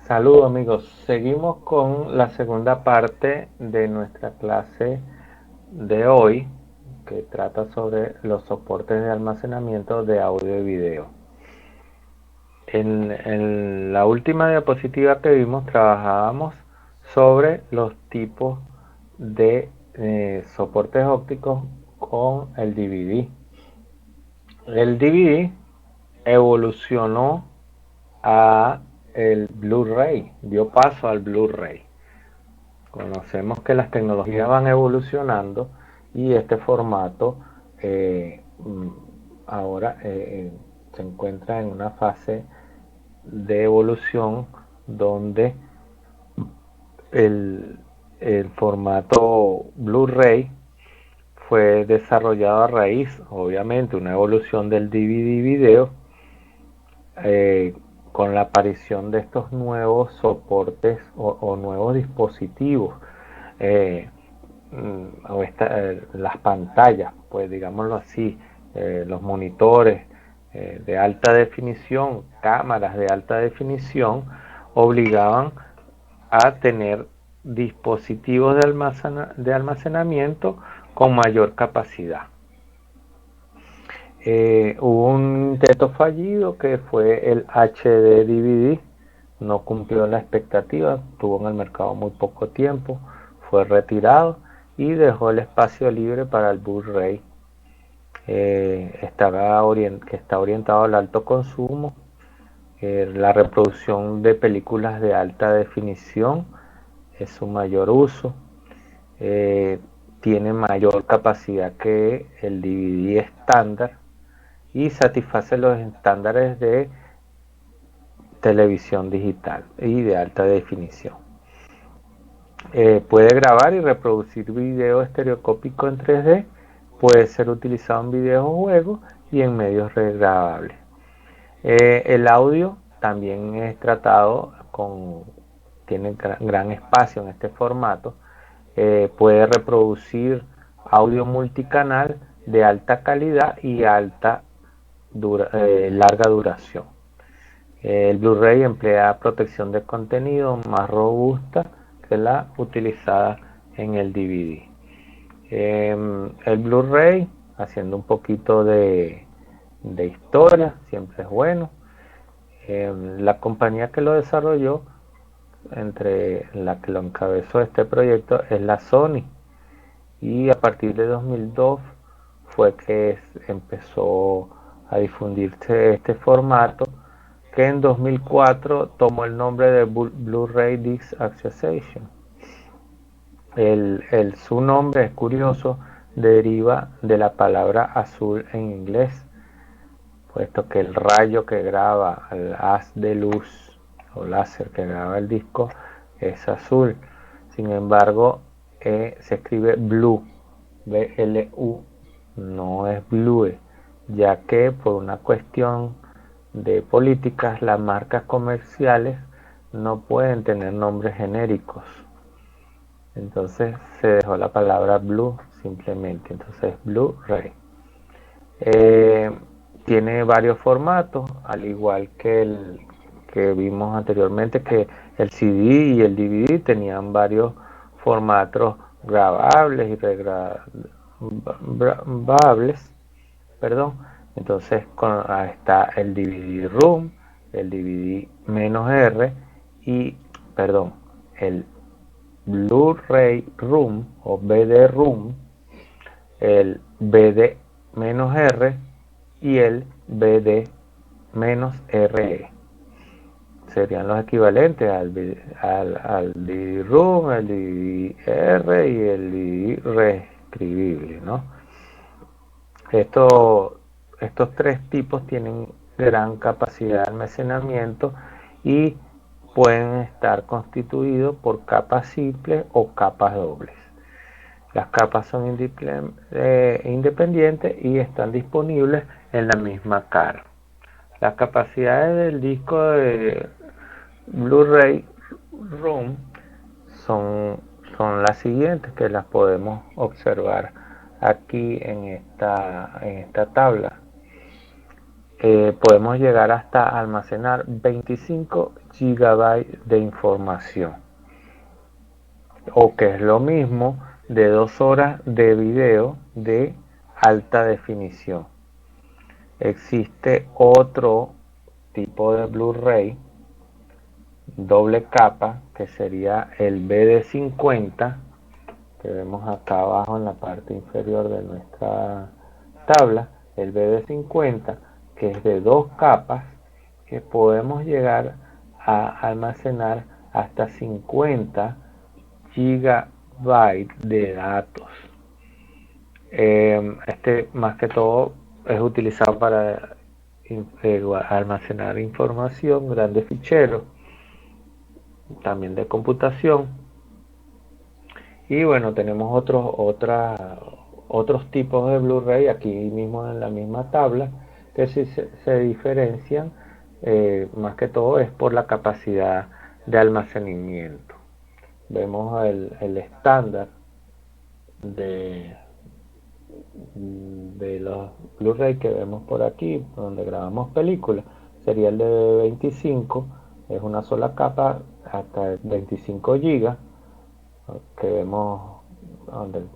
Saludos amigos, seguimos con la segunda parte de nuestra clase de hoy que trata sobre los soportes de almacenamiento de audio y video. En la última diapositiva que vimos trabajábamos sobre los tipos de soportes ópticos con el DVD. El DVD evolucionó a el Blu-ray, dio paso al Blu-ray. Conocemos que las tecnologías van evolucionando y este formato ahora se encuentra en una fase de evolución donde el, el formato Blu-ray fue desarrollado a raíz, obviamente, una evolución del DVD video eh, con la aparición de estos nuevos soportes o nuevos dispositivos eh, las pantallas, pues digámoslo así, los monitores de alta definición, cámaras de alta definición, obligaban a tener dispositivos de almacenamiento con mayor capacidad. Hubo un intento fallido que fue el HD DVD, no cumplió la expectativa, tuvo en el mercado muy poco tiempo, fue retirado y dejó el espacio libre para el Blu-ray, que está orientado al alto consumo, la reproducción de películas de alta definición es su mayor uso, eh, tiene mayor capacidad que el DVD estándar y satisface los estándares de televisión digital y de alta definición. Puede grabar y reproducir video estereoscópico en 3D, puede ser utilizado en videojuegos y en medios regrabables. El audio también es tratado tiene gran espacio en este formato. Puede reproducir audio multicanal de alta calidad y larga duración. El Blu-ray emplea protección de contenido más robusta que la utilizada en el DVD. El Blu-ray, haciendo un poquito de historia, siempre es bueno. La compañía que lo desarrolló, entre la que lo encabezó este proyecto, es la Sony. Y a partir de 2002 fue que empezó a difundirse este formato, que en 2004 tomó el nombre de Blu-ray Disc Association. Su nombre es curioso, deriva de la palabra azul en inglés, puesto que el rayo que graba, el haz de luz o láser que graba el disco es azul. Sin embargo, se escribe blue, B-L-U, no es blue, ya que por una cuestión de políticas las marcas comerciales no pueden tener nombres genéricos. Entonces se dejó la palabra blue simplemente, entonces Blu-ray. Eh, Tiene varios formatos, al igual que el que vimos anteriormente, que el CD y el DVD tenían varios formatos grabables y regrabables, perdón. Entonces está el DVD ROOM, el DVD-R y, perdón, el Blu-ray ROOM o BD-ROOM, el BD-R y el BD-RE. Serían los equivalentes al DVD-ROOM, el DVD-R y el DVD reescribible, ¿no? Estos tres tipos tienen gran capacidad de almacenamiento y pueden estar constituidos por capas simples o capas dobles. Las capas son independientes y están disponibles en la misma cara. Las capacidades del disco de Blu-ray ROOM son las siguientes, que las podemos observar aquí en esta tabla. podemos llegar hasta almacenar 25 GB de información, o que es lo mismo de 2 horas de video de alta definición. Existe otro tipo de Blu-ray doble capa, que sería el BD50, que vemos acá abajo en la parte inferior de nuestra tabla, el BD50, que es de 2 capas, que podemos llegar a almacenar hasta 50 GB de datos. Este más que todo es utilizado para almacenar información, grandes ficheros, también de computación. Y bueno, tenemos otros tipos de Blu-ray aquí mismo en la misma tabla, que sí se diferencian, más que todo es por la capacidad de almacenamiento. Vemos el estándar de los Blu-ray que vemos por aquí, donde grabamos películas, sería el de 25, es una sola capa hasta 25 GB, que vemos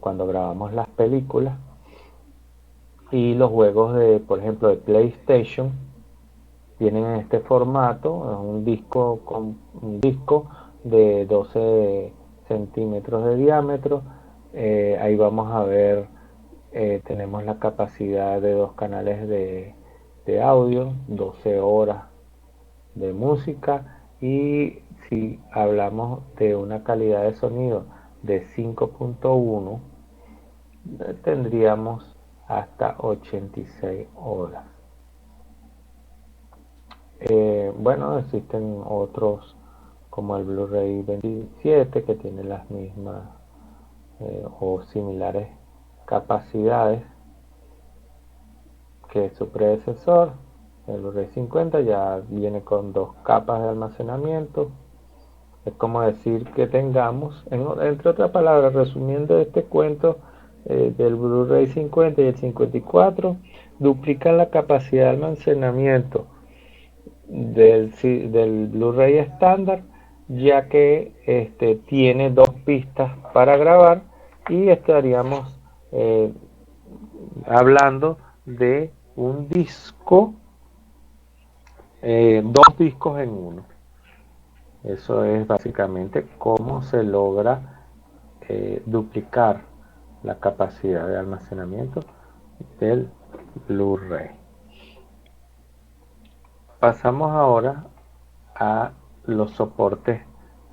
cuando grabamos las películas. Y los juegos de, por ejemplo, de PlayStation, tienen en este formato, es un disco de 12 centímetros de diámetro. Ahí vamos a ver, tenemos la capacidad de 2 canales de audio, 12 horas de música, y si hablamos de una calidad de sonido de 5.1, tendríamos hasta 86 horas. Bueno, existen otros como el Blu-ray 27, que tiene las mismas o similares capacidades que su predecesor. El Blu-ray 50 ya viene con 2 capas de almacenamiento. Es como decir que tengamos, entre otras palabras, resumiendo este cuento, del Blu-ray 50 y el 54, duplican la capacidad de almacenamiento del Blu-ray estándar, ya que tiene 2 pistas para grabar, y estaríamos hablando de un disco, 2 discos en uno. Eso es básicamente cómo se logra duplicar la capacidad de almacenamiento del Blu-ray. Pasamos ahora a los soportes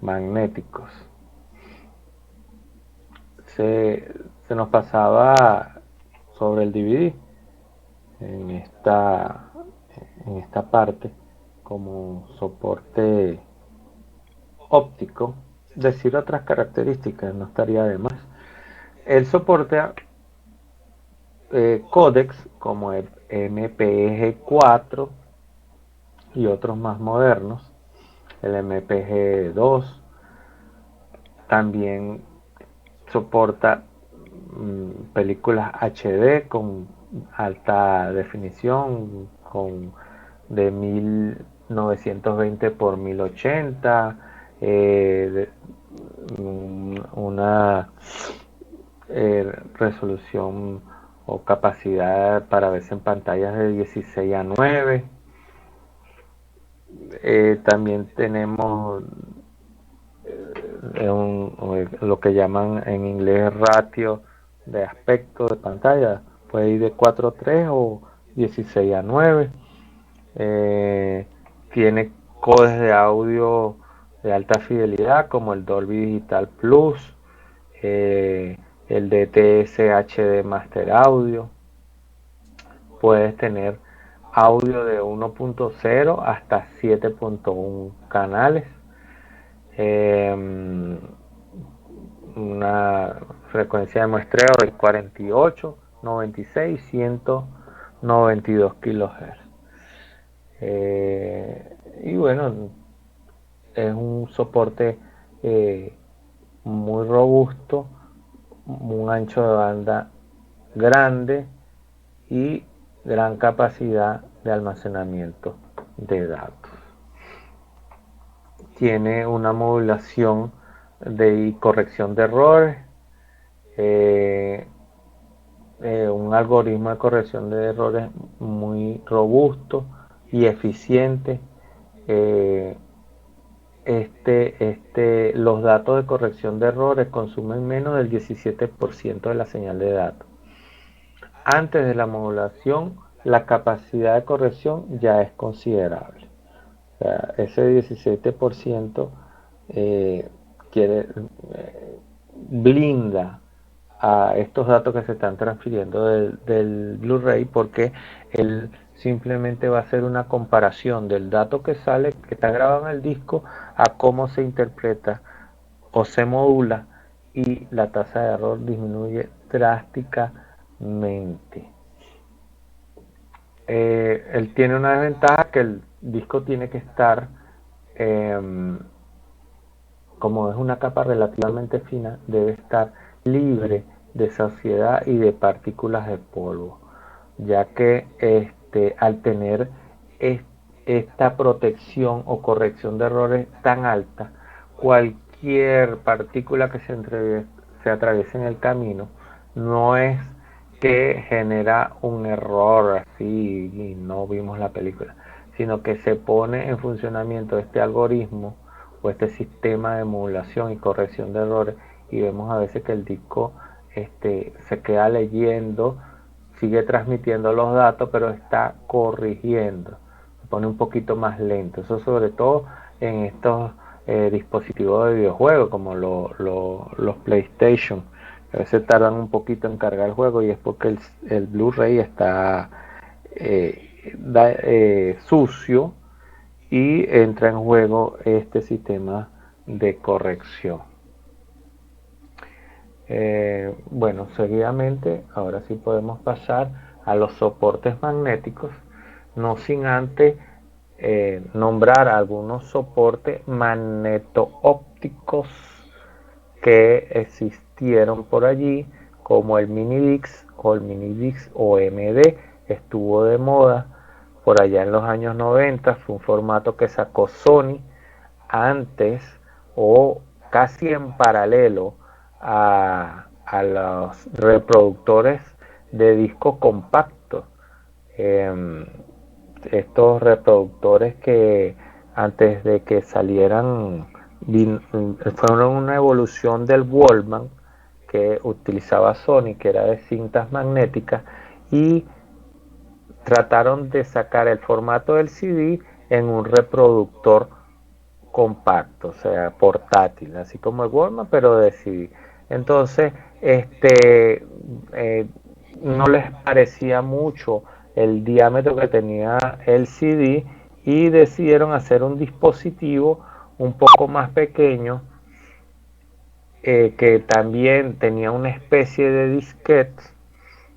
magnéticos. Se nos pasaba sobre el DVD en esta parte como soporte óptico. Decir otras características no estaría de más. Él soporta códecs como el MPG-4 y otros más modernos, el MPG-2. También soporta películas HD con alta definición, de 1920 por 1080, una resolución o capacidad para verse en pantallas de 16:9. También tenemos lo que llaman en inglés ratio de aspecto de pantalla, puede ir de 4:3 o 16:9. Tiene codes de audio de alta fidelidad como el Dolby Digital Plus, el DTS HD Master Audio. Puedes tener audio de 1.0 hasta 7.1 canales, una frecuencia de muestreo de 48, 96, 192 kHz. Y bueno, es un soporte muy robusto, un ancho de banda grande, y gran capacidad de almacenamiento de datos. Tiene una modulación de corrección de errores, un algoritmo de corrección de errores muy robusto y eficiente. Los datos de corrección de errores consumen menos del 17% de la señal de datos. Antes de la modulación, la capacidad de corrección ya es considerable. O sea, ese 17% blinda a estos datos que se están transfiriendo del Blu-ray, porque él simplemente va a hacer una comparación del dato que sale, que está grabado en el disco, a cómo se interpreta o se modula, y la tasa de error disminuye drásticamente. Él tiene una desventaja, que el disco tiene que estar, como es una capa relativamente fina, debe estar libre de suciedad y de partículas de polvo, ya que al tener esta protección o corrección de errores tan alta, cualquier partícula que se atraviese en el camino no es que genera un error así y no vimos la película, sino que se pone en funcionamiento este algoritmo o este sistema de modulación y corrección de errores, y vemos a veces que el disco se queda leyendo, sigue transmitiendo los datos, pero está corrigiendo, se pone un poquito más lento. Eso sobre todo en estos dispositivos de videojuegos como los PlayStation, a veces tardan un poquito en cargar el juego, y es porque el Blu-ray está sucio, y entra en juego este sistema de corrección. Bueno, seguidamente, ahora sí podemos pasar a los soportes magnéticos, no sin antes nombrar algunos soportes magneto-ópticos que existieron por allí, como el Minidix o el Minidix OMD. Estuvo de moda por allá en los años 90, fue un formato que sacó Sony antes o casi en paralelo a los reproductores de disco compacto. Estos reproductores que antes de que salieran fueron una evolución del Walkman que utilizaba Sony, que era de cintas magnéticas, y trataron de sacar el formato del CD en un reproductor compacto, o sea, portátil, así como el Walkman, pero de CD. Entonces, no les parecía mucho el diámetro que tenía el CD, y decidieron hacer un dispositivo un poco más pequeño, que también tenía una especie de disquete,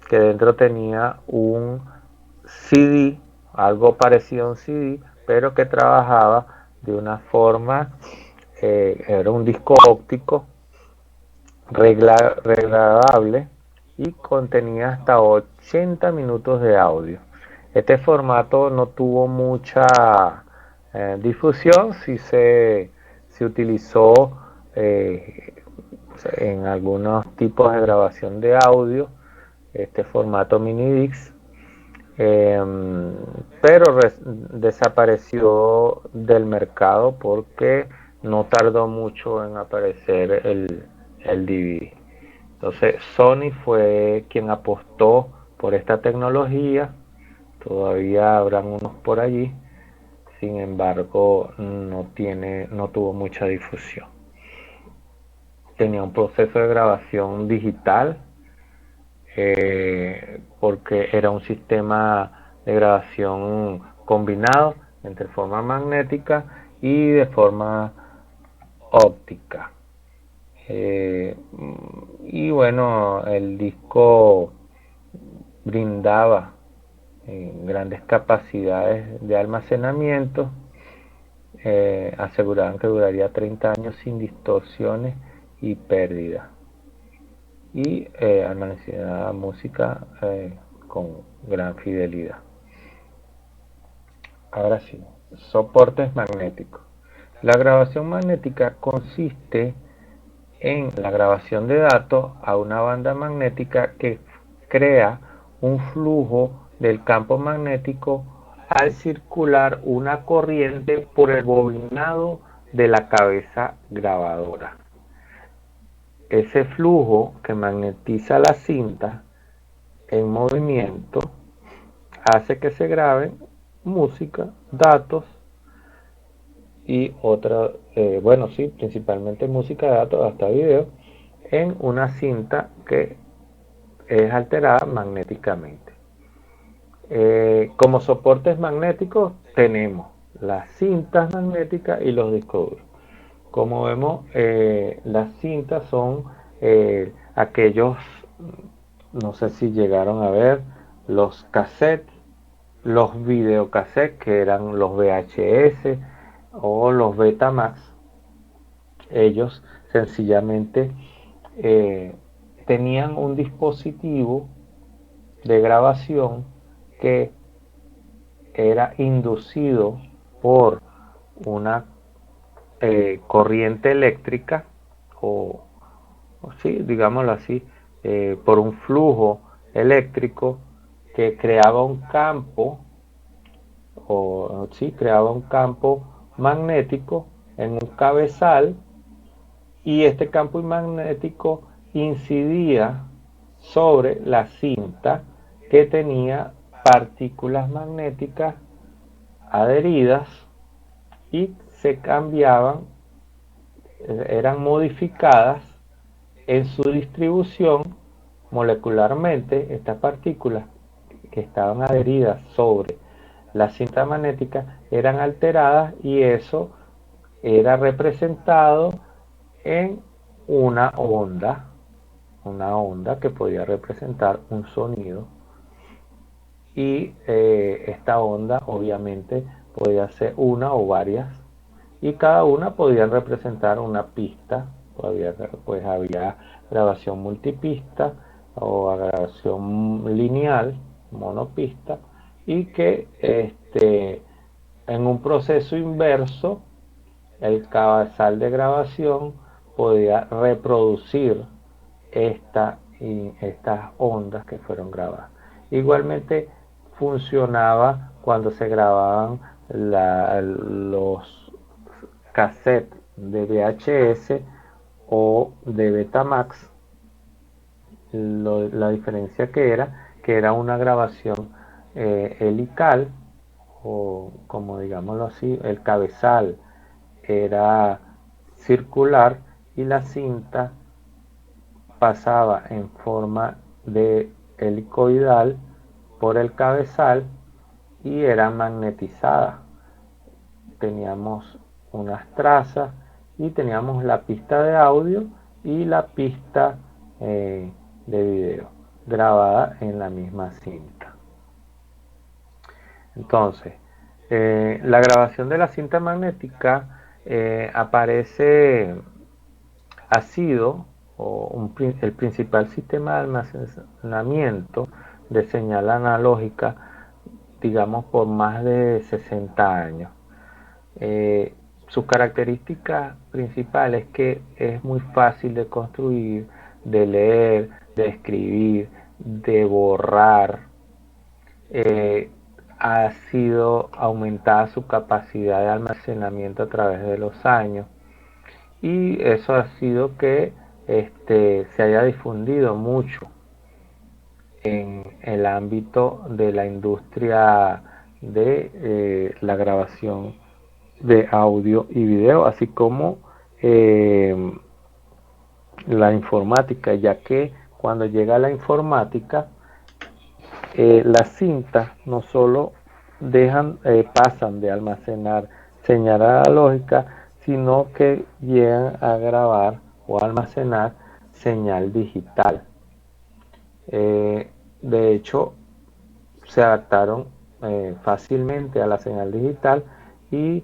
que dentro tenía un CD, algo parecido a un CD, pero que trabajaba de una forma, era un disco óptico regladable, y contenía hasta 80 minutos de audio. Este formato no tuvo mucha difusión, sí se utilizó en algunos tipos de grabación de audio, este formato Minidix, pero desapareció del mercado porque no tardó mucho en aparecer el DVD. Entonces Sony fue quien apostó por esta tecnología, todavía habrán unos por allí, sin embargo no tuvo mucha difusión. Tenía un proceso de grabación digital, porque era un sistema de grabación combinado entre forma magnética y de forma óptica. Y bueno, el disco brindaba grandes capacidades de almacenamiento, aseguraban que duraría 30 años sin distorsiones y pérdidas, y almacenaba música con gran fidelidad. Ahora sí, soportes magnéticos. La grabación magnética consiste en la grabación de datos a una banda magnética que crea un flujo del campo magnético al circular una corriente por el bobinado de la cabeza grabadora. Ese flujo que magnetiza la cinta en movimiento hace que se graben música, datos y otra, bueno, sí, principalmente música, datos, hasta video, en una cinta que es alterada magnéticamente. Como soportes magnéticos tenemos las cintas magnéticas y los discos duros. Como vemos, las cintas son aquellos, no sé si llegaron a ver, los cassettes, los videocassettes que eran los VHS o los Betamax. Ellos sencillamente tenían un dispositivo de grabación que era inducido por una corriente eléctrica o sí, digámoslo así, por un flujo eléctrico que creaba un campo o sí, creaba un campo magnético en un cabezal y este campo magnético incidía sobre la cinta que tenía partículas magnéticas adheridas y se cambiaban, eran modificadas en su distribución molecularmente. Estas partículas que estaban adheridas sobre la cinta magnética eran alteradas y eso era representado en una onda que podía representar un sonido y esta onda obviamente podía ser una o varias y cada una podía representar una pista. Pues había grabación multipista o grabación lineal, monopista, y que en un proceso inverso el cabezal de grabación podía reproducir estas ondas que fueron grabadas. Igualmente funcionaba cuando se grababan los cassettes de VHS o de Betamax. La diferencia que era una grabación helical, o como digámoslo así, el cabezal era circular y la cinta pasaba en forma de helicoidal por el cabezal y era magnetizada. Teníamos unas trazas y teníamos la pista de audio y la pista de video grabada en la misma cinta. Entonces, la grabación de la cinta magnética ha sido el principal sistema de almacenamiento de señal analógica, digamos, por más de 60 años. Su característica principal es que es muy fácil de construir, de leer, de escribir, de borrar. Ha sido aumentada su capacidad de almacenamiento a través de los años y eso ha sido que se haya difundido mucho en el ámbito de la industria de la grabación de audio y video, así como la informática, ya que cuando llega la informática, las cintas no solo pasan de almacenar señal analógica, sino que llegan a grabar o almacenar señal digital. De hecho, se adaptaron fácilmente a la señal digital y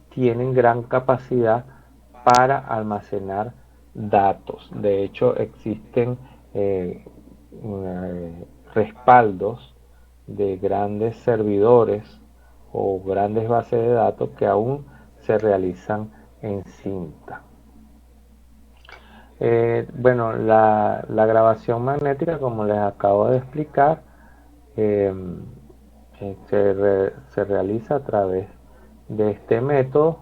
tienen gran capacidad para almacenar datos. De hecho, existen respaldos de grandes servidores o grandes bases de datos que aún se realizan en cinta. Bueno, la grabación magnética, como les acabo de explicar, se realiza a través de este método.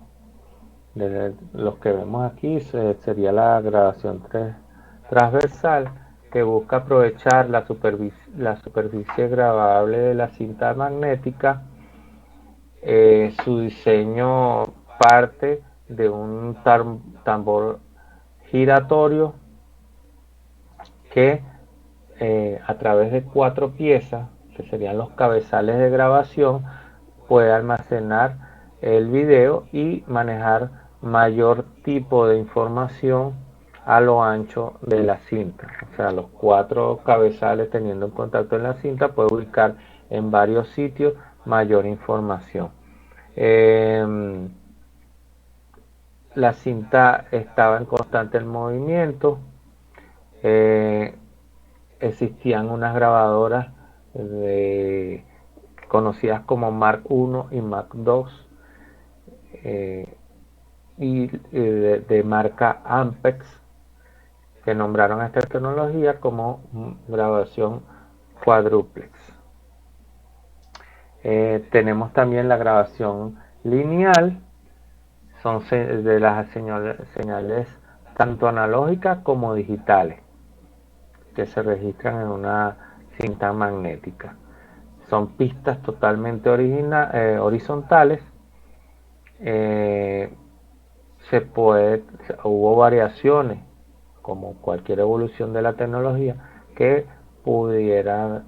De los que vemos aquí sería la grabación transversal, que busca aprovechar la superficie grabable de la cinta magnética. Su diseño parte de un tambor giratorio que a través de 4 piezas, que serían los cabezales de grabación, puede almacenar el video y manejar mayor tipo de información a lo ancho de la cinta. O sea, los 4 cabezales teniendo un contacto en la cinta puede ubicar en varios sitios mayor información. La cinta estaba en constante movimiento. Existían unas grabadoras conocidas como Mark I y Mark II, y de marca Ampex, que nombraron a esta tecnología como grabación cuádruplex. Tenemos también la grabación lineal, son de las señales tanto analógicas como digitales que se registran en una cinta magnética. Son pistas totalmente horizontales. Hubo variaciones, como cualquier evolución de la tecnología, que pudiera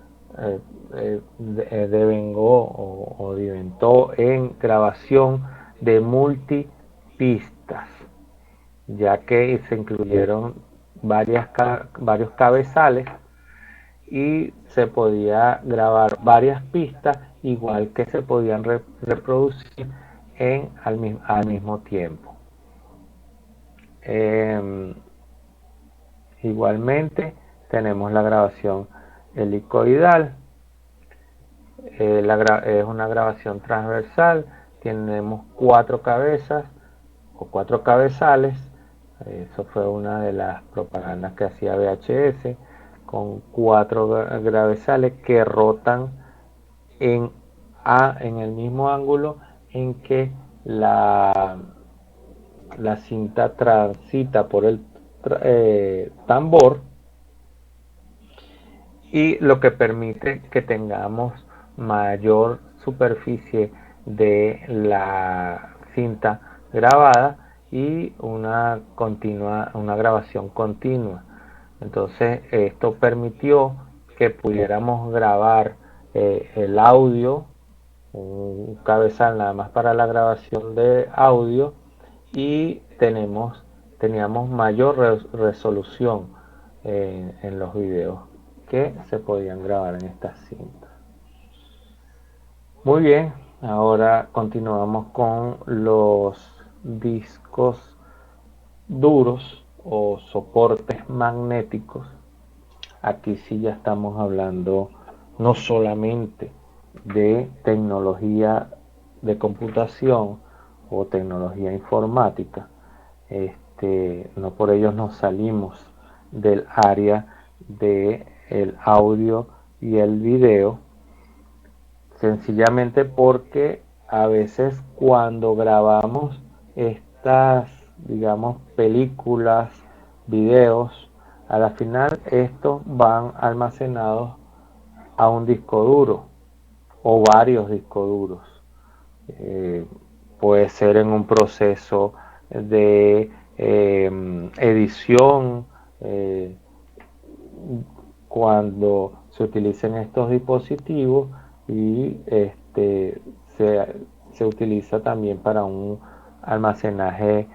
devengó o diventó en grabación de multipistas, ya que se incluyeron varios cabezales y se podía grabar varias pistas, igual que se podían reproducir al mismo tiempo. Igualmente tenemos la grabación helicoidal. Es una grabación transversal. Tenemos 4 cabezas o 4 cabezales. Eso fue una de las propagandas que hacía VHS, con 4 cabezales que rotan en el mismo ángulo en que la cinta transita por el tambor, y lo que permite que tengamos mayor superficie de la cinta grabada y una grabación continua. Entonces esto permitió que pudiéramos grabar el audio, un cabezal nada más para la grabación de audio, y teníamos mayor resolución en los videos que se podían grabar en estas cintas. Muy bien, ahora continuamos con los discos duros o soportes magnéticos. Aquí sí ya estamos hablando no solamente de tecnología de computación o tecnología informática. No por ello nos salimos del área del audio y el video, sencillamente porque a veces cuando grabamos estas, digamos, películas, videos, a la final estos van almacenados a un disco duro o varios discos duros. Puede ser en un proceso de edición, cuando se utilicen estos dispositivos, y se utiliza también para un almacenaje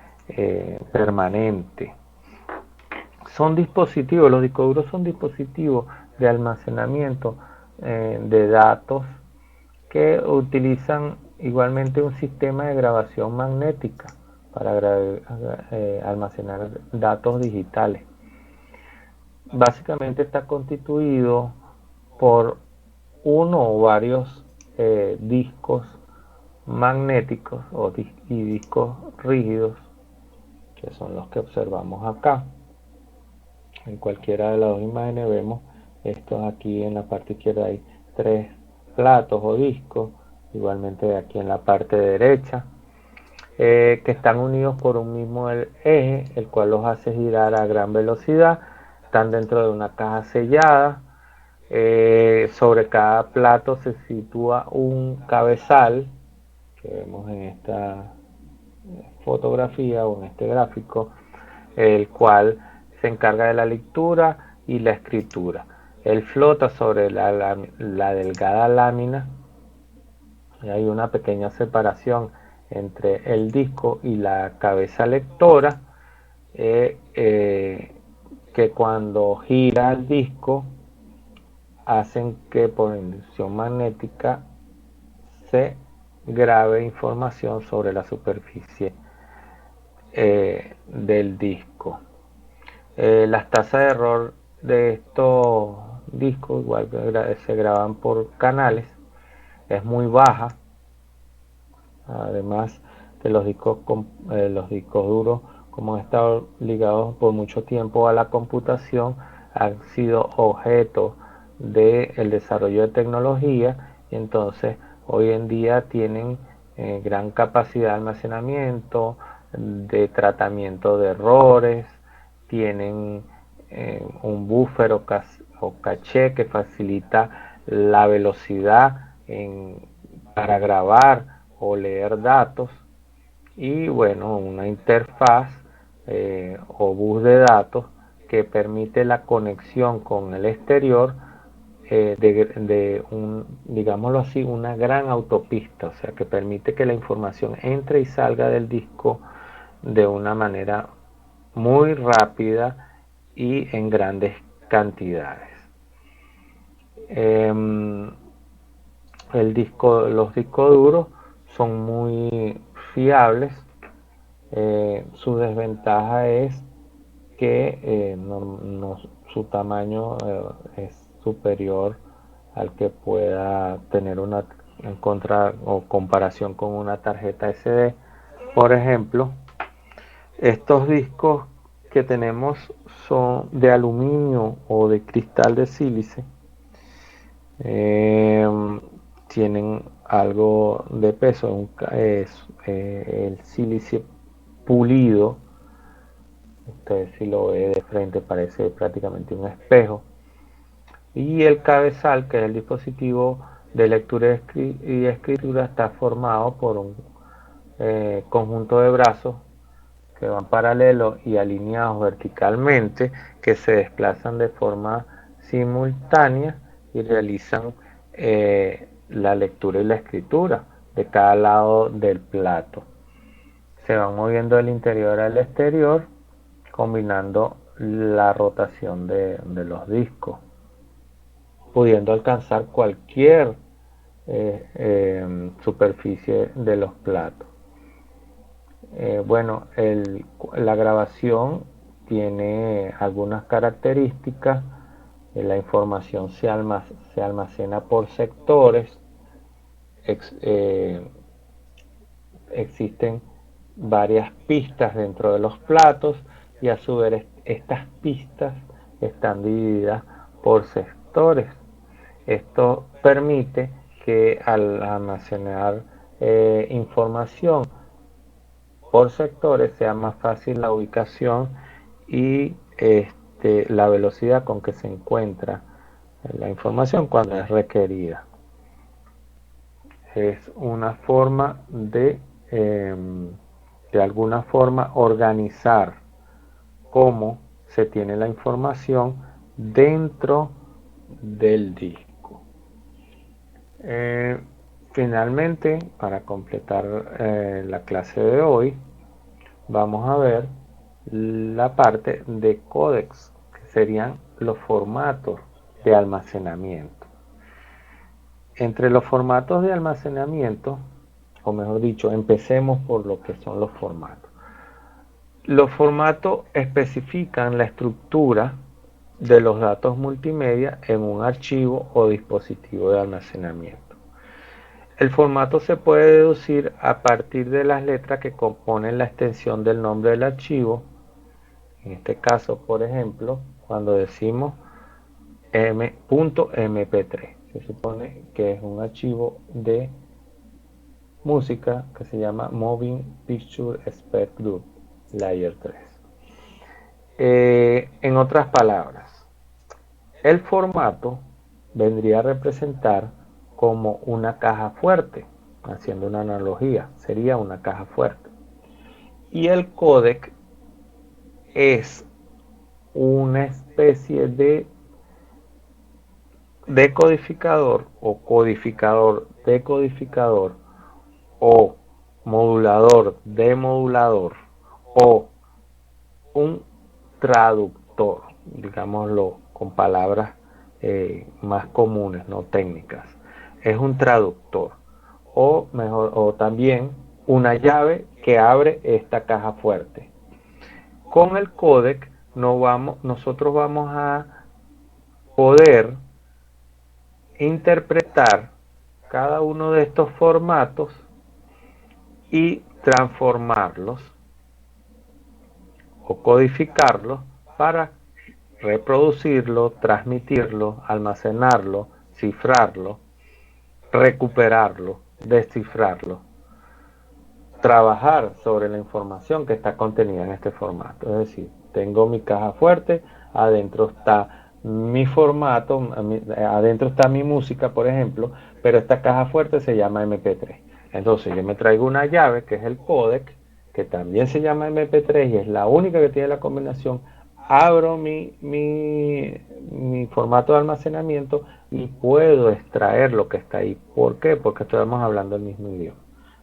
permanente. Son dispositivos, los discos duros son dispositivos de almacenamiento de datos que utilizan igualmente un sistema de grabación magnética para almacenar datos digitales. Básicamente está constituido por uno o varios discos magnéticos y discos rígidos, que son los que observamos acá. En cualquiera de las dos imágenes vemos estos. Aquí en la parte izquierda hay 3 platos o discos, igualmente aquí en la parte derecha, que están unidos por un mismo eje, el cual los hace girar a gran velocidad. Están dentro de una caja sellada. Sobre cada plato se sitúa un cabezal, que vemos en esta fotografía o en este gráfico, el cual se encarga de la lectura y la escritura. Él flota sobre la delgada lámina y hay una pequeña separación entre el disco y la cabeza lectora, que cuando gira el disco hacen que por inducción magnética se grabe información sobre la superficie del disco. Las tasas de error de estos discos, igual que se graban por canales, es muy baja. Además que los discos duros, como han estado ligados por mucho tiempo a la computación, han sido objeto del desarrollo de tecnología, y entonces hoy en día tienen gran capacidad de almacenamiento, de tratamiento de errores, tienen un buffer o caché que facilita la velocidad para grabar o leer datos, y bueno, una interfaz o bus de datos que permite la conexión con el exterior, digámoslo así, una gran autopista, o sea, que permite que la información entre y salga del disco de una manera muy rápida y en grandes cantidades. Los discos duros son muy fiables. Su desventaja es que su tamaño es superior al que pueda tener en contra o comparación con una tarjeta SD. Por ejemplo, estos discos que tenemos son de aluminio o de cristal de sílice. Tienen algo de peso, el sílice pulido. Usted si lo ve de frente parece prácticamente un espejo. Y el cabezal, que es el dispositivo de lectura y escritura, está formado por un conjunto de brazos que van paralelos y alineados verticalmente, que se desplazan de forma simultánea y realizan la lectura y la escritura de cada lado del plato. Se van moviendo del interior al exterior, combinando la rotación de los discos, pudiendo alcanzar cualquier superficie de los platos. Bueno, la grabación tiene algunas características. La información se almacena por sectores. Existen varias pistas dentro de los platos, y a su vez estas pistas están divididas por sectores. Esto permite que al almacenar información por sectores sea más fácil la ubicación y la velocidad con que se encuentra la información cuando es requerida. Es una forma de alguna forma organizar cómo se tiene la información dentro del disco. Finalmente, para completar la clase de hoy, vamos a ver la parte de códex, que serían los formatos de almacenamiento. Entre los formatos de almacenamiento, o mejor dicho, empecemos por lo que son los formatos. Los formatos especifican la estructura de los datos multimedia en un archivo o dispositivo de almacenamiento. El formato se puede deducir a partir de las letras que componen la extensión del nombre del archivo. En este caso, por ejemplo, cuando decimos m.mp3, se supone que es un archivo de música que se llama Moving Picture Spec Group Layer 3. En otras palabras, el formato vendría a representar como una caja fuerte, haciendo una analogía, sería una caja fuerte. Y el códec es una especie de decodificador o codificador decodificador o modulador demodulador o un traductor, digámoslo con palabras más comunes, no técnicas. Es un traductor o mejor, o también una llave que abre esta caja fuerte. Con el códec nosotros vamos a poder interpretar cada uno de estos formatos y transformarlos o codificarlos para reproducirlo, transmitirlo, almacenarlo, cifrarlo, recuperarlo, descifrarlo, trabajar sobre la información que está contenida en este formato. Es decir, tengo mi caja fuerte, adentro está mi formato, adentro está mi música, por ejemplo, pero esta caja fuerte se llama MP3. Entonces yo me traigo una llave que es el códec, que también se llama MP3 y es la única que tiene la combinación. Abro mi formato de almacenamiento y puedo extraer lo que está ahí. ¿Por qué? Porque estamos hablando el mismo idioma.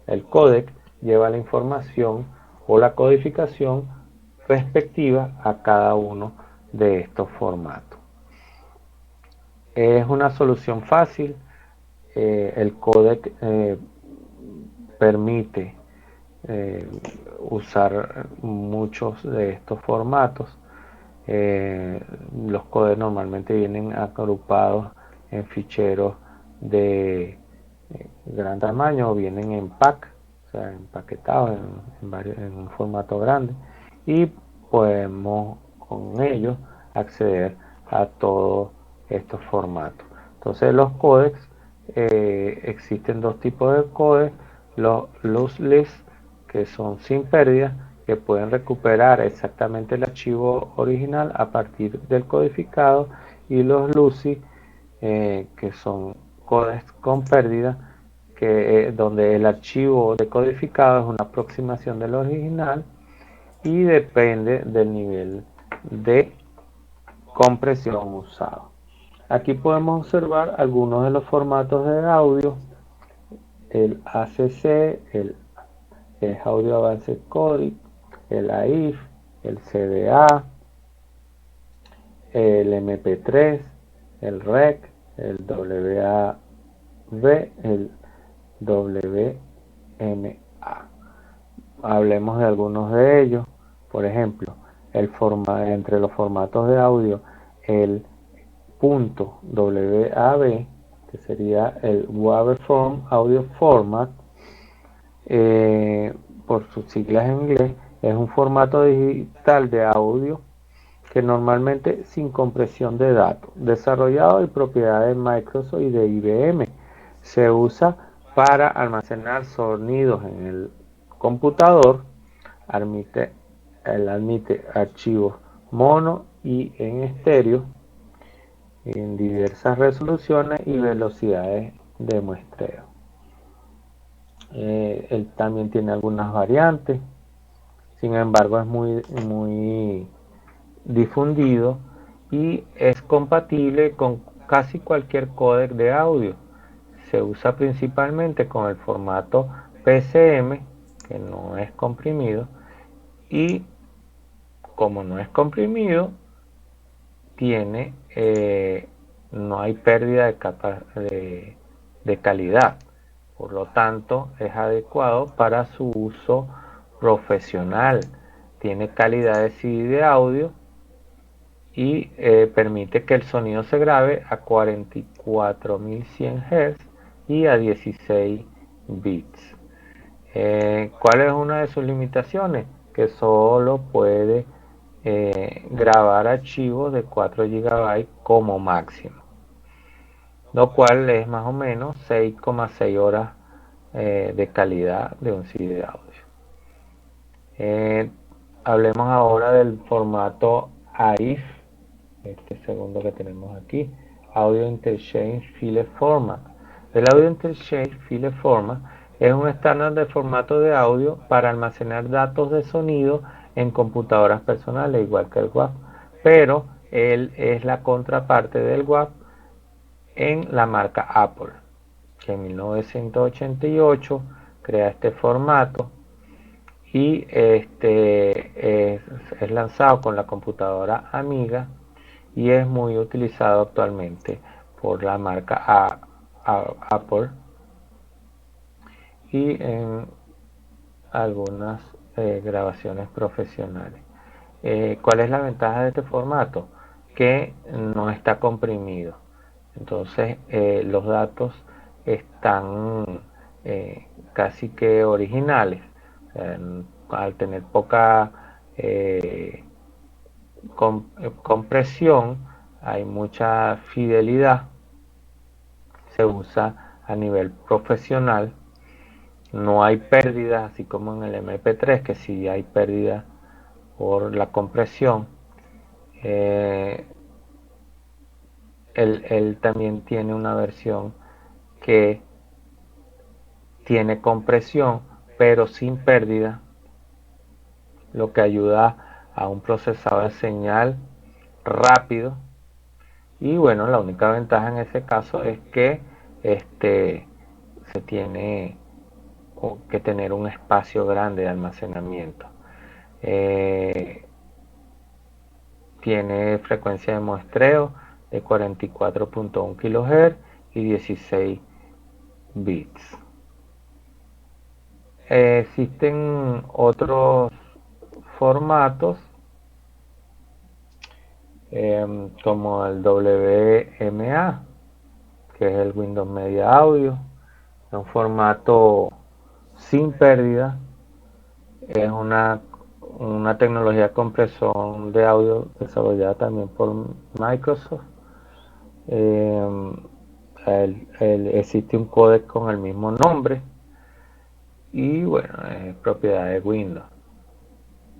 El códec lleva la información o la codificación respectiva a cada uno de estos formatos. Es una solución fácil. El códec permite usar muchos de estos formatos. Los codecs normalmente vienen agrupados en ficheros de gran tamaño o vienen en pack, o sea, empaquetados en un formato grande, y podemos con ellos acceder a todos estos formatos. Entonces los codecs, existen dos tipos de codecs: los lossless, que son sin pérdida, que pueden recuperar exactamente el archivo original a partir del codificado, y los lossy, que son codecs con pérdida, donde el archivo decodificado es una aproximación del original y depende del nivel de compresión usado. Aquí podemos observar algunos de los formatos de audio: el ACC, el Audio Advanced Codec, el AIF, el CDA, el MP3, el REC, el WAV, el WMA. Hablemos de algunos de ellos. Por ejemplo, entre los formatos de audio, el .wav, que sería el Waveform Audio Format, por sus siglas en inglés, es un formato digital de audio que normalmente sin compresión de datos, desarrollado y propiedad de Microsoft y de IBM. Se usa para almacenar sonidos en el computador. Admite archivos mono y en estéreo en diversas resoluciones y velocidades de muestreo. Él también tiene algunas variantes, sin embargo es muy difundido y es compatible con casi cualquier códec de audio. Se usa principalmente con el formato PCM, que no es comprimido, y como no es comprimido, no hay pérdida de calidad. Por lo tanto, es adecuado para su uso profesional. Tiene calidad de CD de audio y permite que el sonido se grabe a 44.100 Hz y a 16 bits. ¿Cuál es una de sus limitaciones? Que solo puede grabar archivos de 4 GB como máximo, lo cual es más o menos 6,6 horas de calidad de un CD de audio. Hablemos ahora del formato AIF, este segundo que tenemos aquí, Audio Interchange File Format. El Audio Interchange File Format es un estándar de formato de audio para almacenar datos de sonido en computadoras personales, igual que el WAV, pero él es la contraparte del WAV en la marca Apple, que en 1988 crea este formato y es lanzado con la computadora Amiga y es muy utilizado actualmente por la marca Apple y en algunas grabaciones profesionales. ¿Cuál es la ventaja de este formato? Que no está comprimido. Entonces los datos están casi que originales. Al tener poca compresión, hay mucha fidelidad. Se usa a nivel profesional. No hay pérdidas, así como en el MP3, que sí hay pérdida por la compresión. Él también tiene una versión que tiene compresión, pero sin pérdida, lo que ayuda a un procesador de señal rápido. Y bueno, la única ventaja en ese caso es que se tiene que tener un espacio grande de almacenamiento. Tiene frecuencia de muestreo de 44.1 kHz y 16 bits. Existen otros formatos como el WMA, que es el Windows Media Audio, es un formato sin pérdida, es una tecnología de compresión de audio desarrollada también por Microsoft. Existe un códec con el mismo nombre y bueno, es propiedad de Windows.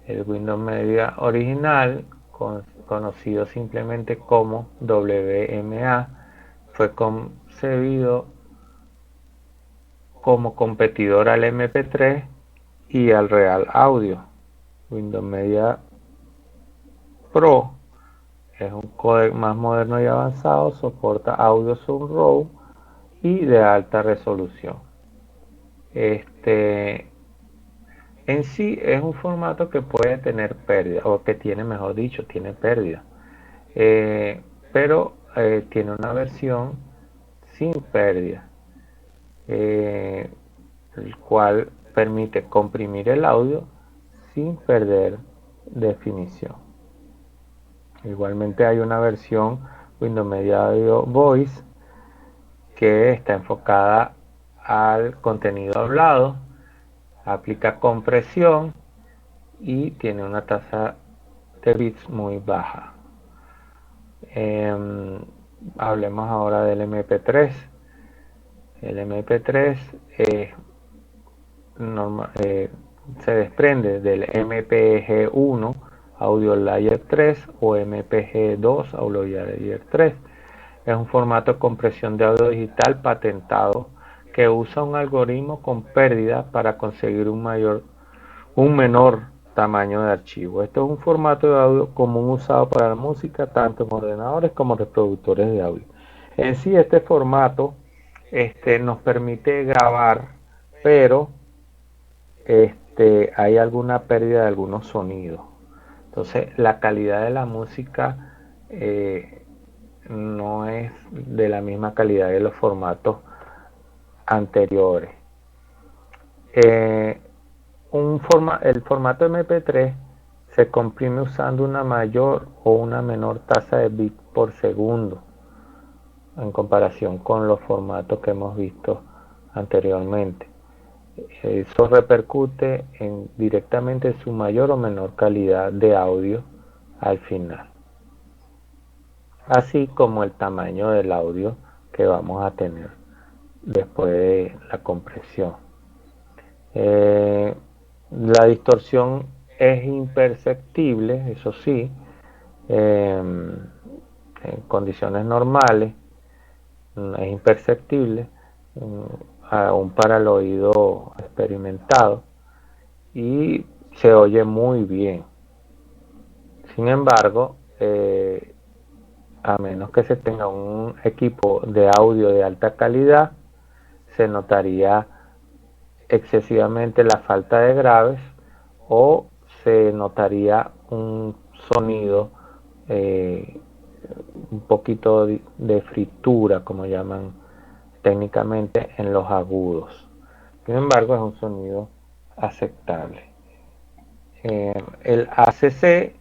El Windows Media original, conocido simplemente como WMA, fue concebido como competidor al MP3 y al Real Audio. Windows Media Pro es un códec más moderno y avanzado, soporta audio sub-row y de alta resolución. En sí es un formato que puede tener pérdida, o que tiene, mejor dicho, tiene pérdida. Pero tiene una versión sin pérdida, el cual permite comprimir el audio sin perder definición. Igualmente hay una versión Windows Media Audio Voice que está enfocada al contenido hablado, aplica compresión y tiene una tasa de bits muy baja. Hablemos ahora del MP3. El MP3 se desprende del MPG1 Audio Layer 3 o MPG2 Audio Layer 3. Es un formato de compresión de audio digital patentado que usa un algoritmo con pérdida para conseguir un menor tamaño de archivo. Esto es un formato de audio común usado para la música, tanto en ordenadores como reproductores de audio. En sí, este formato nos permite grabar, pero hay alguna pérdida de algunos sonidos. Entonces, la calidad de la música no es de la misma calidad de los formatos anteriores. El formato MP3 se comprime usando una mayor o una menor tasa de bits por segundo en comparación con los formatos que hemos visto anteriormente. Eso repercute directamente en su mayor o menor calidad de audio al final, así como el tamaño del audio que vamos a tener después de la compresión. La distorsión es imperceptible, eso sí, en condiciones normales es imperceptible, aún para el oído experimentado, y se oye muy bien. Sin embargo, a menos que se tenga un equipo de audio de alta calidad, se notaría excesivamente la falta de graves o se notaría un sonido un poquito de fritura, como llaman técnicamente, en los agudos. Sin embargo, es un sonido aceptable. El ACC,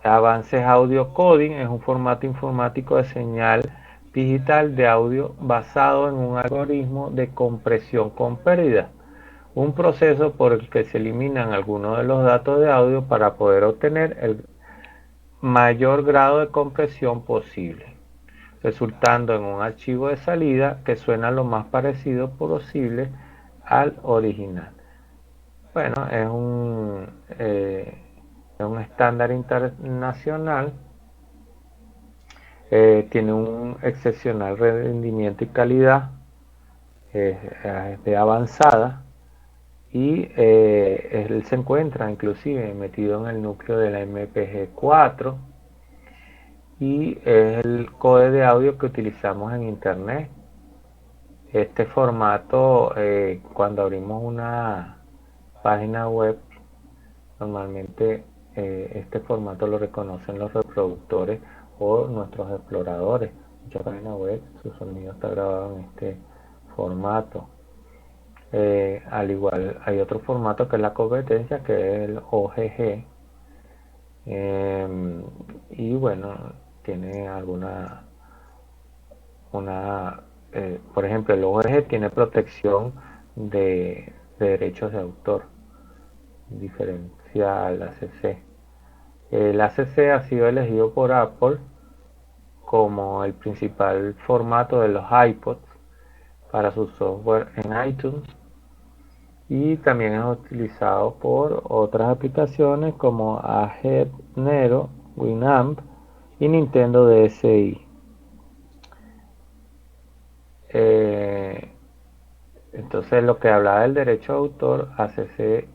Avances Audio Coding, es un formato informático de señal digital de audio basado en un algoritmo de compresión con pérdida, un proceso por el que se eliminan algunos de los datos de audio para poder obtener el mayor grado de compresión posible, resultando en un archivo de salida que suena lo más parecido posible al original. Bueno, es un estándar internacional, tiene un excepcional rendimiento y calidad, es de avanzada, y él se encuentra inclusive metido en el núcleo de la MPG4 y es el código de audio que utilizamos en internet. Este formato, cuando abrimos una página web, normalmente este formato lo reconocen los reproductores o nuestros exploradores. Mucha página web, su sonido está grabado en este formato. Al igual hay otro formato que es la competencia, que es el OGG, y bueno, tiene por ejemplo, el OGG tiene protección de derechos de autor, diferencia al ACC. El ACC ha sido elegido por Apple como el principal formato de los iPods para su software en iTunes, y también es utilizado por otras aplicaciones como Ahead Nero, Winamp y Nintendo DSi. Entonces, lo que hablaba del derecho de autor, ACC,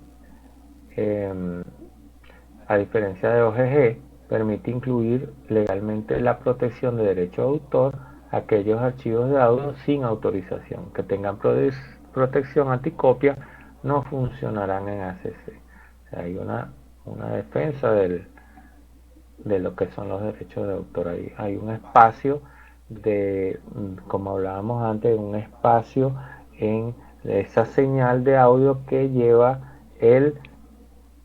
a diferencia de OGG, permite incluir legalmente la protección de derecho de autor a aquellos archivos de audio sin autorización que tengan protección anticopia no funcionarán en ACC. O sea, hay una defensa de lo que son los derechos de autor. Hay un espacio como hablábamos antes, un espacio en esa señal de audio que lleva el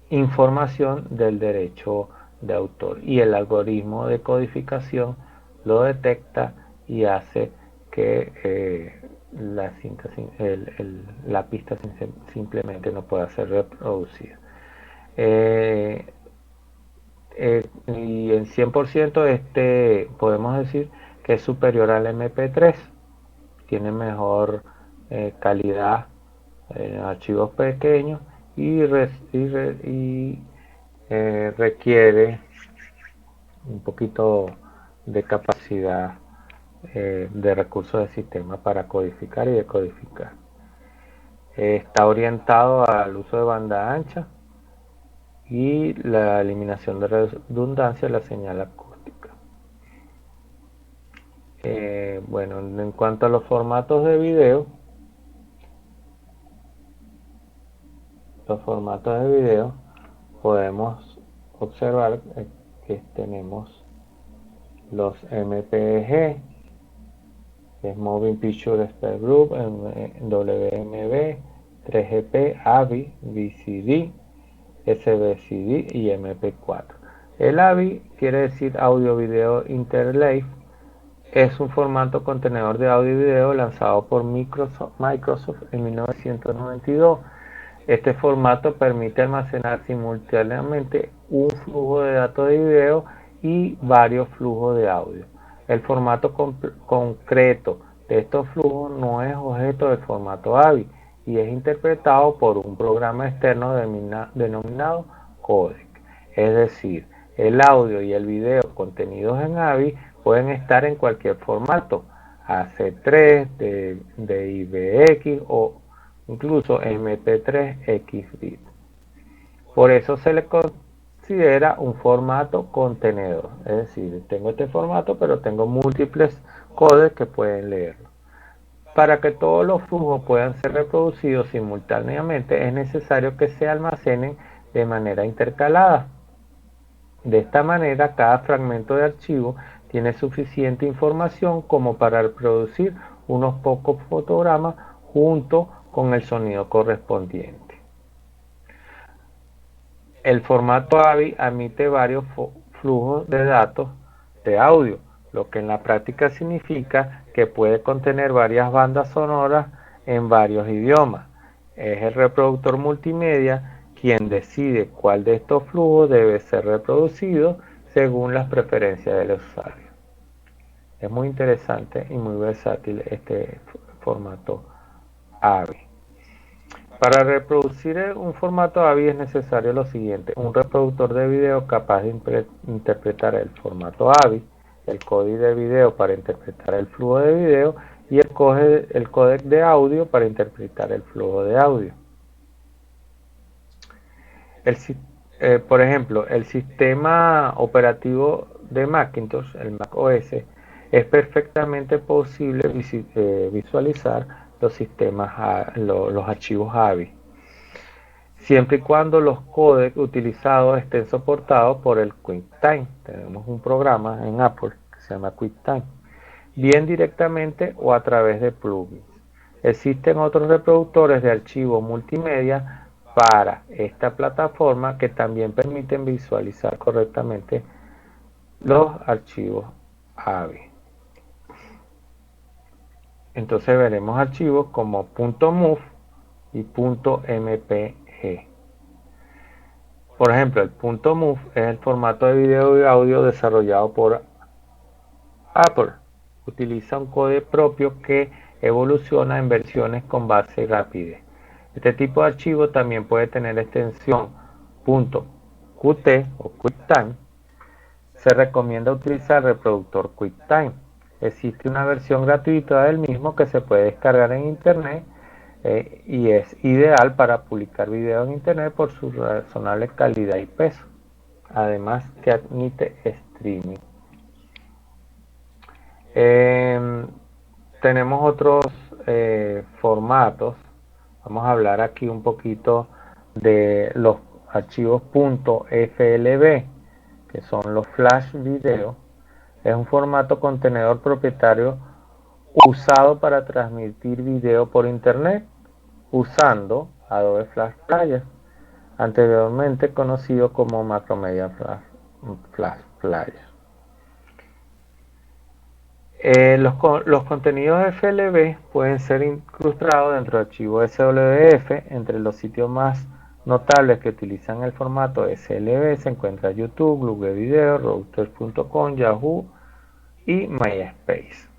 información del derecho de autor, y el algoritmo de codificación lo detecta y hace que la pista simplemente no pueda ser reproducida. Y en 100% podemos decir que es superior al MP3, tiene mejor calidad en archivos pequeños y requiere un poquito de capacidad de recursos del sistema para codificar y decodificar. Está orientado al uso de banda ancha y la eliminación de redundancia de la señal acústica. Bueno, en cuanto a los formatos de video, podemos observar que tenemos los MPG, que es Moving Picture Expert Group, WMV, 3GP, AVI, VCD, SBCD y MP4. El AVI quiere decir Audio Video Interleaved. Es un formato contenedor de audio y video lanzado por Microsoft en 1992. Este formato permite almacenar simultáneamente un flujo de datos de video y varios flujos de audio. El formato concreto de estos flujos no es objeto del formato AVI y es interpretado por un programa externo denominado codec. Es decir, el audio y el video contenidos en AVI pueden estar en cualquier formato, AC3, DIVX o incluso MP3 XBit. Por eso se le considera un formato contenedor. Es decir, tengo este formato, pero tengo múltiples codecs que pueden leerlo. Para que todos los flujos puedan ser reproducidos simultáneamente, es necesario que se almacenen de manera intercalada. De esta manera, cada fragmento de archivo tiene suficiente información como para reproducir unos pocos fotogramas junto con el sonido correspondiente. El formato AVI admite varios flujos de datos de audio, lo que en la práctica significa que puede contener varias bandas sonoras en varios idiomas. Es el reproductor multimedia quien decide cuál de estos flujos debe ser reproducido según las preferencias del usuario. Es muy interesante y muy versátil este formato AVI. Para reproducir un formato AVI es necesario lo siguiente: un reproductor de video capaz de interpretar el formato AVI, el código de video para interpretar el flujo de video y el códec de audio para interpretar el flujo de audio. Por ejemplo, el sistema operativo de Macintosh, el Mac OS, es perfectamente posible visualizar los archivos AVI, siempre y cuando los códecs utilizados estén soportados por el QuickTime. Tenemos un programa en Apple que se llama QuickTime, bien directamente o a través de plugins. Existen otros reproductores de archivos multimedia para esta plataforma que también permiten visualizar correctamente los archivos AVI. Entonces veremos archivos como .mov y .mpg. Por ejemplo, el .mov es el formato de video y audio desarrollado por Apple. Utiliza un código propio que evoluciona en versiones con base rápida. Este tipo de archivo también puede tener extensión .qt o QuickTime. Se recomienda utilizar el reproductor QuickTime. Existe una versión gratuita del mismo que se puede descargar en internet y es ideal para publicar video en internet por su razonable calidad y peso. Además que admite streaming. Tenemos otros formatos. Vamos a hablar aquí un poquito de los archivos .flb, que son los flash video. Es un formato contenedor propietario usado para transmitir video por internet usando Adobe Flash Player, anteriormente conocido como Macromedia Flash Player. Los contenidos FLV pueden ser incrustados dentro de archivos SWF. Entre los sitios más notables que utilizan el formato SLV se encuentra YouTube, Google Video, Routers.com, Yahoo y MySpace.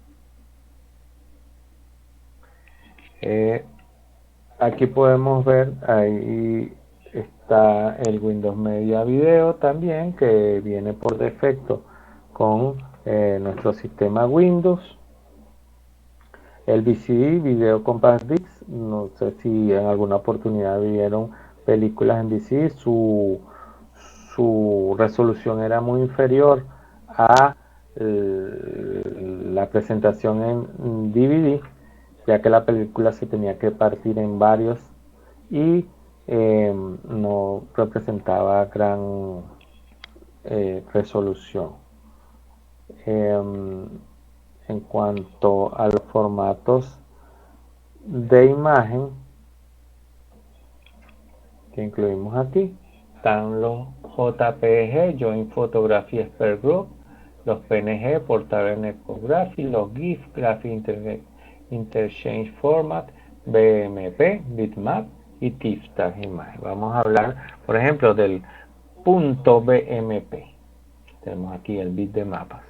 Aquí podemos ver, ahí está el Windows Media Video también, que viene por defecto con nuestro sistema Windows. El VCD, Video Compact Disc, no sé si en alguna oportunidad vieron películas en VCD, su resolución era muy inferior a la presentación en DVD, ya que la película se tenía que partir en varios y no representaba gran resolución. En cuanto a los formatos de imagen que incluimos aquí, están los JPG, Joint Photography Expert Group, los PNG, Portable Network, los GIF, Graphic Interchange Format, BMP, Bitmap y TIFF Tag Image. Vamos a hablar, por ejemplo, del punto BMP. Tenemos aquí el bit de mapas.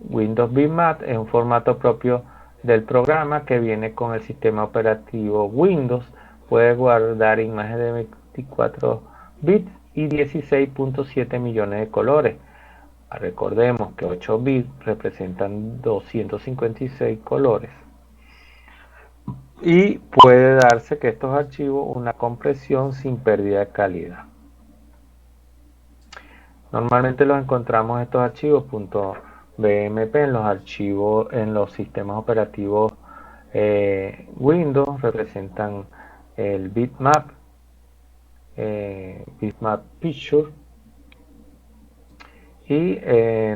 Windows Bitmap es un formato propio del programa que viene con el sistema operativo Windows. Puede guardar imágenes de 24 bits y 16.7 millones de colores. Recordemos que 8 bits representan 256 colores. Y puede darse que estos archivos una compresión sin pérdida de calidad. Normalmente los encontramos estos archivos .bmp en los sistemas operativos Windows. Representan el bitmap, bitmap picture, y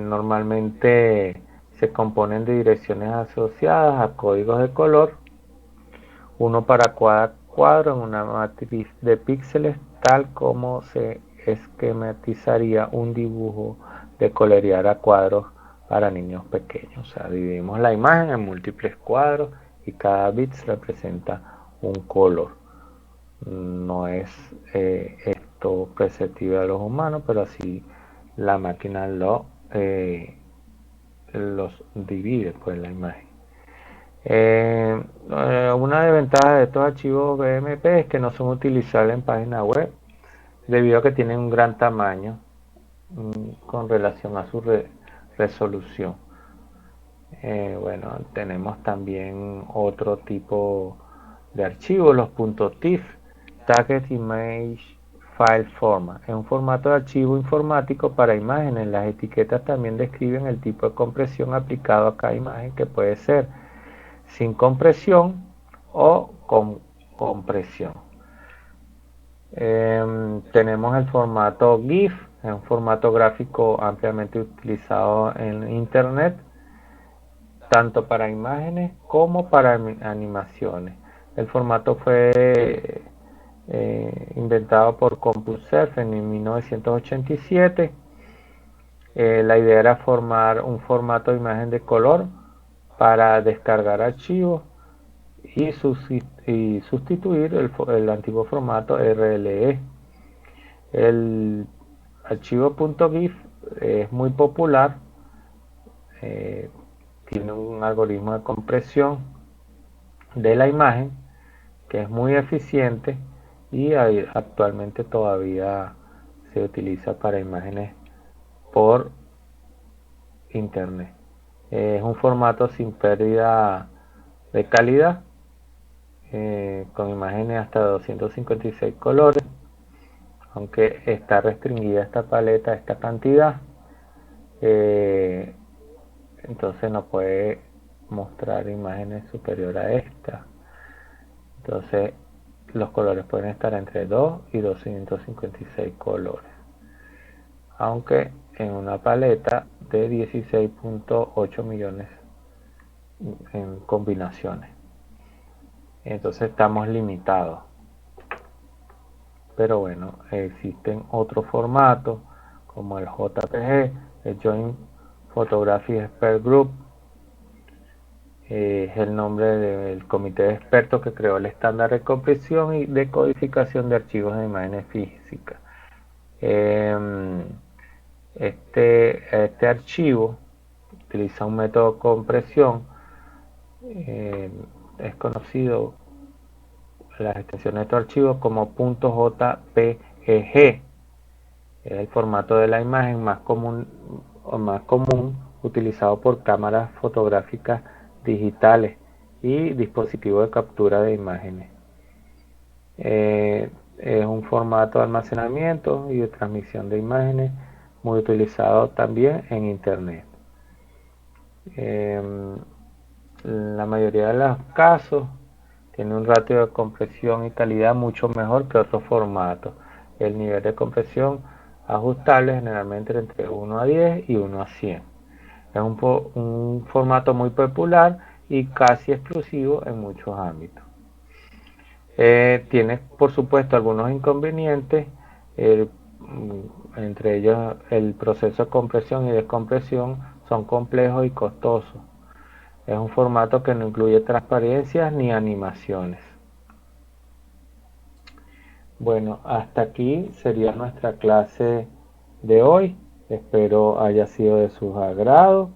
normalmente se componen de direcciones asociadas a códigos de color, uno para cada cuadro en una matriz de píxeles, tal como se esquematizaría un dibujo de colorear a cuadros para niños pequeños. O sea, dividimos la imagen en múltiples cuadros y cada bit representa un color. No es esto perceptible a los humanos, pero así la máquina los divide, pues, la imagen. Una desventaja de estos archivos BMP es que no son utilizables en páginas web debido a que tienen un gran tamaño con relación a su resolución. Bueno, tenemos también otro tipo de archivos, los .tif, Target Image File Format. Es un formato de archivo informático para imágenes. Las etiquetas también describen el tipo de compresión aplicado a cada imagen, que puede ser sin compresión o con compresión. Tenemos el formato GIF, es un formato gráfico ampliamente utilizado en Internet, tanto para imágenes como para animaciones. El formato fue inventado por CompuServe en 1987. La idea era formar un formato de imagen de color para descargar archivos y sustituir el antiguo formato RLE. El archivo .gif es muy popular, tiene un algoritmo de compresión de la imagen que es muy eficiente y actualmente todavía se utiliza para imágenes por internet. Es un formato sin pérdida de calidad, con imágenes hasta 256 colores, aunque está restringida esta paleta a esta cantidad. Entonces no puede mostrar imágenes superior a esta. Entonces los colores pueden estar entre 2 y 256 colores, aunque en una paleta de 16.8 millones en combinaciones. Entonces estamos limitados. Pero bueno, existen otros formatos como el JPG, el Joint Photography Expert Group. Es el nombre del comité de expertos que creó el estándar de compresión y decodificación de archivos de imágenes físicas. Este archivo utiliza un método de compresión, es conocido las extensiones de estos archivos como .jpeg. Es el formato de la imagen más común utilizado por cámaras fotográficas digitales y dispositivos de captura de imágenes. Es un formato de almacenamiento y de transmisión de imágenes muy utilizado también en internet. La mayoría de los casos tiene un ratio de compresión y calidad mucho mejor que otros formatos. El nivel de compresión ajustable generalmente entre 1 a 10 y 1 a 100. Es un formato muy popular y casi exclusivo en muchos ámbitos. Tiene por supuesto algunos inconvenientes. entre ellos el proceso de compresión y descompresión, son complejos y costosos. Es un formato que no incluye transparencias ni animaciones. Bueno, hasta aquí sería nuestra clase de hoy. Espero haya sido de su agrado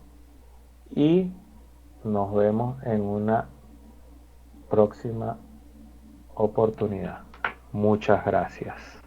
y nos vemos en una próxima oportunidad. Muchas gracias.